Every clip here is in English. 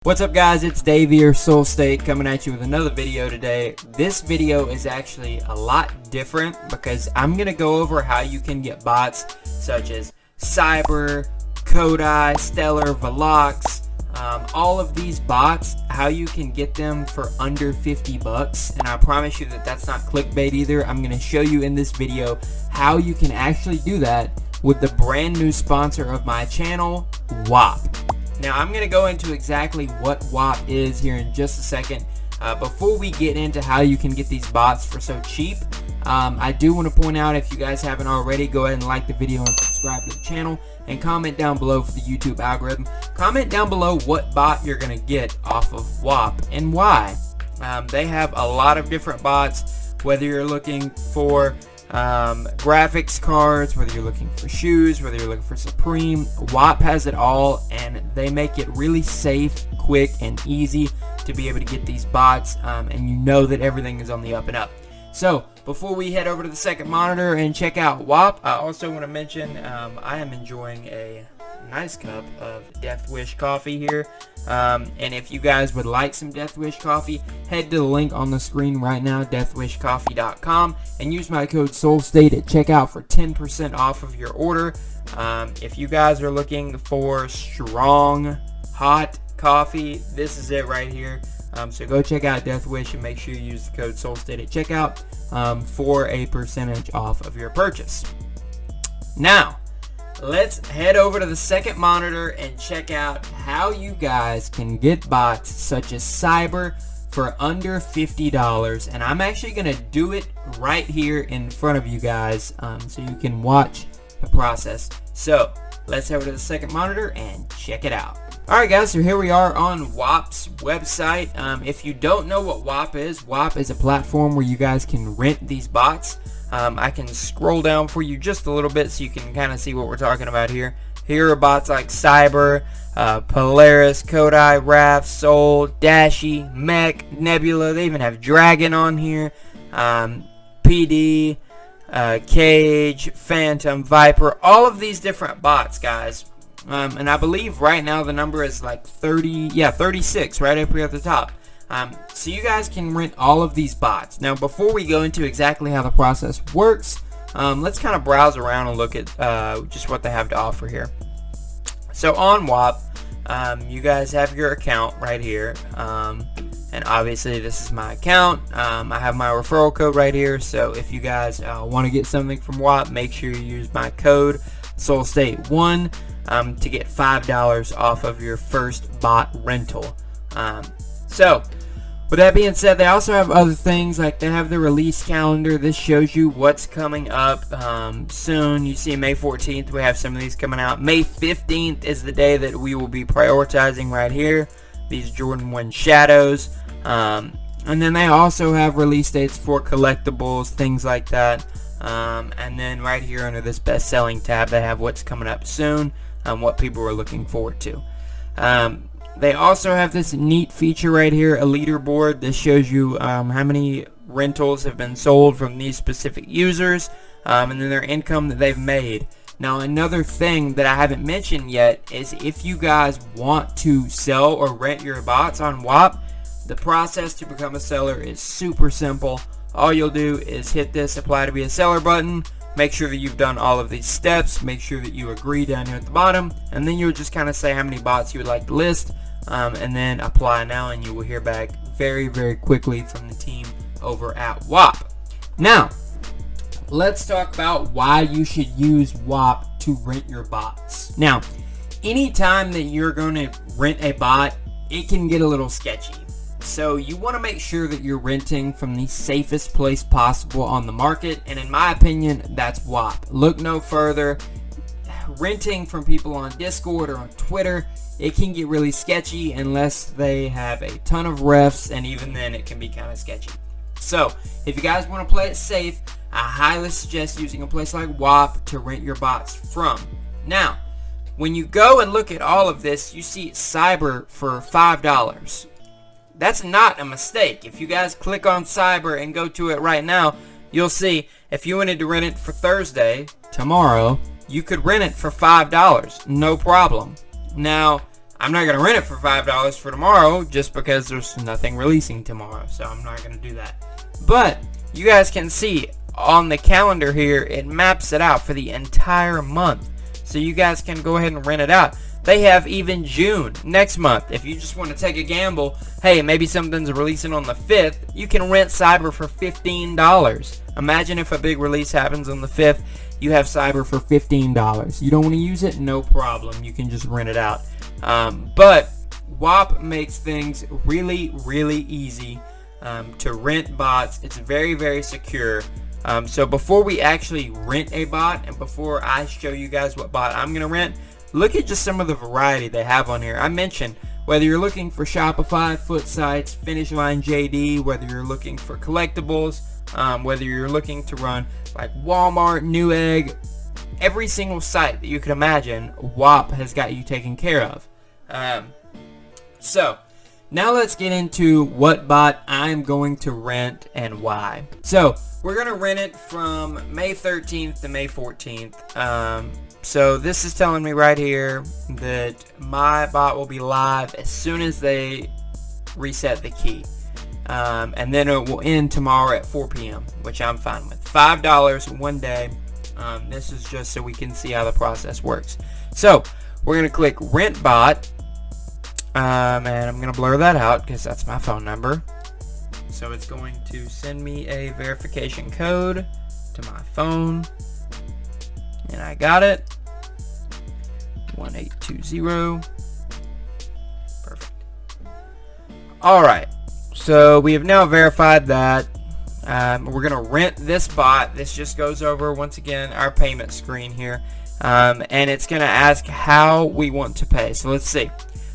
What's up guys, it's Dave here, Soul State, coming at you with another video today. This video is actually a lot different because I'm going to go over how you can get bots such as Cyber, Kodai, Stellar, Velox, all of these bots, how you can get them for under 50 bucks. And I promise you that that's not clickbait either. I'm going to show you in this video how you can actually do that with the brand new sponsor of my channel, Whop. Now I'm going to go into exactly what Whop is here in just a second. Before we get into how you can get these bots for so cheap, I do want to point out, if you guys haven't already, go ahead and like the video and subscribe to the channel, and comment down below for the YouTube algorithm. Comment down below what bot you're going to get off of Whop and why. They have a lot of different bots, whether you're looking for graphics cards, whether you're looking for shoes, whether you're looking for Supreme. Whop has it all, and they make it really safe, quick, and easy to be able to get these bots, and you know that everything is on the up and up. So before we head over to the second monitor and check out Whop, I also want to mention I am enjoying a nice cup of Deathwish coffee here, and if you guys would like some Deathwish coffee, head to the link on the screen right now, deathwishcoffee.com, and use my code SOULSTATE at checkout for 10% off of your order. If you guys are looking for strong hot coffee, this is it right here. So go check out Deathwish and make sure you use the code SOULSTATE at checkout for a percentage off of your purchase. Now let's head over to the second monitor and check out how you guys can get bots such as Cyber for under $50. And I'm actually going to do it right here in front of you guys, so you can watch the process. So let's head over to the second monitor and check it out. Alright guys, so here we are on Whop's website. If you don't know what Whop is a platform where you guys can rent these bots. I can scroll down for you just a little bit so you can kind of see what we're talking about here. Here are bots like Cyber, Polaris, Kodai, Raph, Soul, Dashy, Mech, Nebula. They even have Dragon on here. PD, Kage, Phantom, Viper. All of these different bots, guys. And I believe right now the number is like 36 right up here at the top. So you guys can rent all of these bots. Now before we go into exactly how the process works, let's kind of browse around and look at just what they have to offer here. So on Whop, you guys have your account right here, and obviously this is my account. I have my referral code right here, so if you guys want to get something from Whop, make sure you use my code SOULSTATE1 to get $5 off of your first bot rental. So with that being said, they also have other things, like they have the release calendar. This shows you what's coming up soon. You see May 14th, we have some of these coming out. May 15th is the day that we will be prioritizing right here, these Jordan 1 Shadows. And then they also have release dates for collectibles, things like that. And then right here under this best selling tab, they have what's coming up soon and what people are looking forward to. They also have this neat feature right here, a leaderboard. This shows you how many rentals have been sold from these specific users, and then their income that they've made. Now another thing that I haven't mentioned yet is if you guys want to sell or rent your bots on Whop, the process to become a seller is super simple. All you'll do is hit this apply to be a seller button, make sure that you've done all of these steps, make sure that you agree down here at the bottom, and then you'll just kind of say how many bots you would like to list, and then apply now, and you will hear back very, very quickly from the team over at Whop. Now, let's talk about why you should use Whop to rent your bots. Now, anytime that you're going to rent a bot, it can get a little sketchy. So you want to make sure that you're renting from the safest place possible on the market, and in my opinion, that's Whop. Look no further. Renting from people on Discord or on Twitter, it can get really sketchy unless they have a ton of refs, and even then it can be kind of sketchy. So if you guys want to play it safe, I highly suggest using a place like Whop to rent your bots from. Now, when you go and look at all of this, you see Cyber for $5. That's not a mistake. If you guys click on Cyber and go to it right now, you'll see if you wanted to rent it for Thursday, tomorrow, you could rent it for $5, no problem. Now, I'm not going to rent it for $5 for tomorrow just because there's nothing releasing tomorrow. So I'm not going to do that. But you guys can see on the calendar here, it maps it out for the entire month. So you guys can go ahead and rent it out. They have even June next month. If you just want to take a gamble, hey, maybe something's releasing on the 5th, you can rent Cyber for $15. Imagine if a big release happens on the 5th, you have Cyber for $15. You don't want to use it? No problem. You can just rent it out. But Whop makes things really, really easy to rent bots. It's very, very secure. So before we actually rent a bot, and before I show you guys what bot I'm going to rent, look at just some of the variety they have on here. I mentioned whether you're looking for Shopify, foot sites, Finish Line JD, whether you're looking for collectibles, whether you're looking to run like Walmart, Newegg, every single site that you could imagine, Whop has got you taken care of. So now let's get into what bot I'm going to rent and why. So we're going to rent it from May 13th to May 14th. So this is telling me right here that my bot will be live as soon as they reset the key. And then it will end tomorrow at 4 p.m., which I'm fine with. $5 one day. This is just so we can see how the process works. So we're going to click rent bot. And I'm going to blur that out because that's my phone number. So it's going to send me a verification code to my phone. And I got it. 1820. Perfect. Alright. So we have now verified that. We're going to rent this bot. This just goes over, once again, our payment screen here. And it's going to ask how we want to pay. So let's see.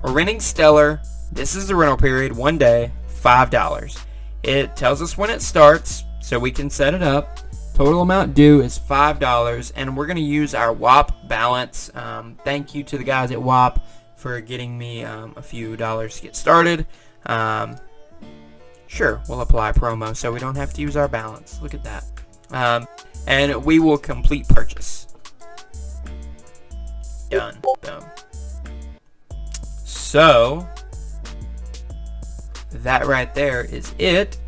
We're renting Stellar. This is the rental period. 1 day. $5. It tells us when it starts, so we can set it up. Total amount due is $5, and we're going to use our Whop balance. Thank you to the guys at Whop for getting me a few dollars to get started. Sure, we'll apply promo so we don't have to use our balance. Look at that. And we will complete purchase. Done. Boom. So that right there is it.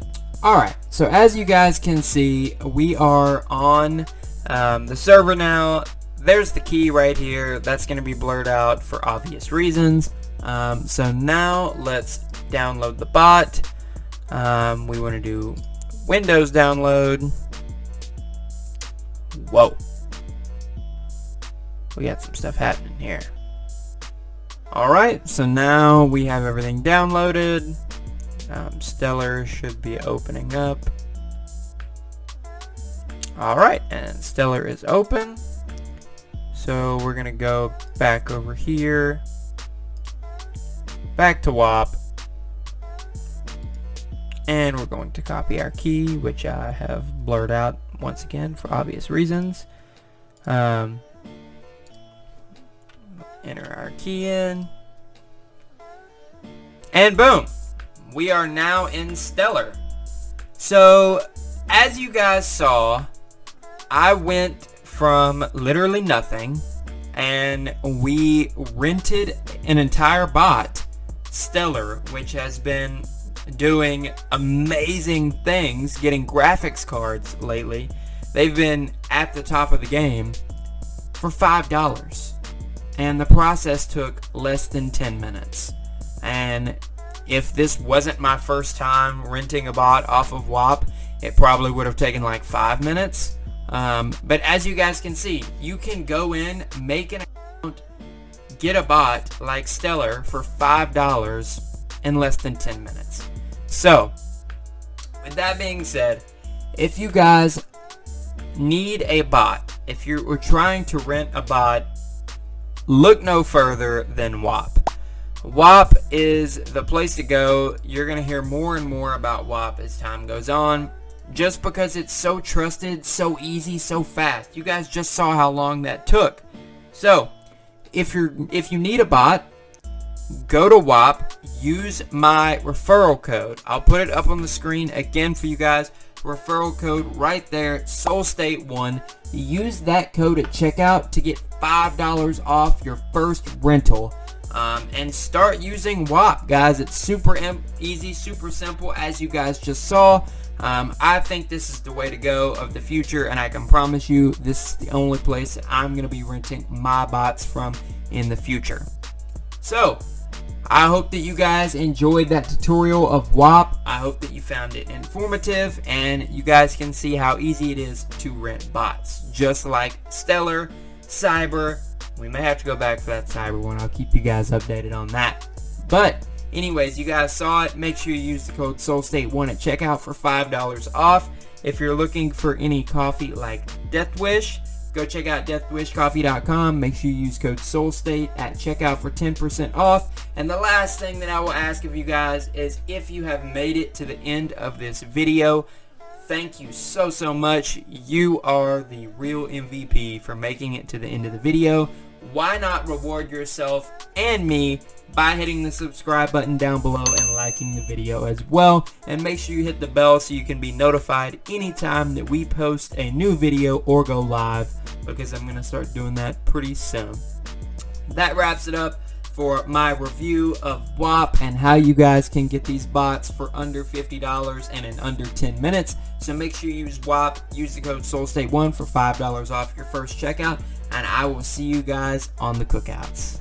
Alright, so as you guys can see, we are on the server now. There's the key right here. That's going to be blurred out for obvious reasons. So now let's download the bot. We want to do Windows download. Whoa. We got some stuff happening here. Alright, so now we have everything downloaded. Stellar should be opening up. Alright, and Stellar is open. So we're going to go back over here. Back to Whop. And we're going to copy our key, which I have blurred out once again for obvious reasons. Enter our key in. And boom! We are now in Stellar. So, as you guys saw, I went from literally nothing, and we rented an entire bot, Stellar, which has been doing amazing things, getting graphics cards lately. They've been at the top of the game for $5. And the process took less than 10 minutes. And if this wasn't my first time renting a bot off of Whop, it probably would have taken like 5 minutes. But as you guys can see, you can go in, make an account, get a bot like Stellar for $5 in less than 10 minutes. So, with that being said, if you guys need a bot, if you're trying to rent a bot, look no further than Whop. Whop is the place to go. You're going to hear more and more about Whop as time goes on, just because it's so trusted, so easy, so fast. You guys just saw how long that took. So, if you need a bot, go to Whop, use my referral code. I'll put it up on the screen again for you guys. Referral code right there, SoulState1. Use that code at checkout to get $5 off your first rental. and start using Whop, guys. It's super easy, super simple, as you guys just saw. I think this is the way to go of the future, and I can promise you this is the only place that I'm going to be renting my bots from in the future. So I hope that you guys enjoyed that tutorial of Whop. I hope that you found it informative, and you guys can see how easy it is to rent bots, just like Stellar, Cyber. We may have to go back for that Cyber one. I'll keep you guys updated on that. But anyways, you guys saw it. Make sure you use the code SoulState1 at checkout for $5 off. If you're looking for any coffee like Deathwish, go check out deathwishcoffee.com. Make sure you use code SoulState at checkout for 10% off. And the last thing that I will ask of you guys is, if you have made it to the end of this video, thank you so much. You are the real MVP for making it to the end of the video. Why not reward yourself and me by hitting the subscribe button down below and liking the video as well, and make sure you hit the bell so you can be notified anytime that we post a new video or go live, because I'm going to start doing that pretty soon. That wraps it up for my review of Whop and how you guys can get these bots for under $50 and in under 10 minutes. So make sure you use Whop, use the code SoulState1 for $5 off your first checkout, and I will see you guys on the cookouts.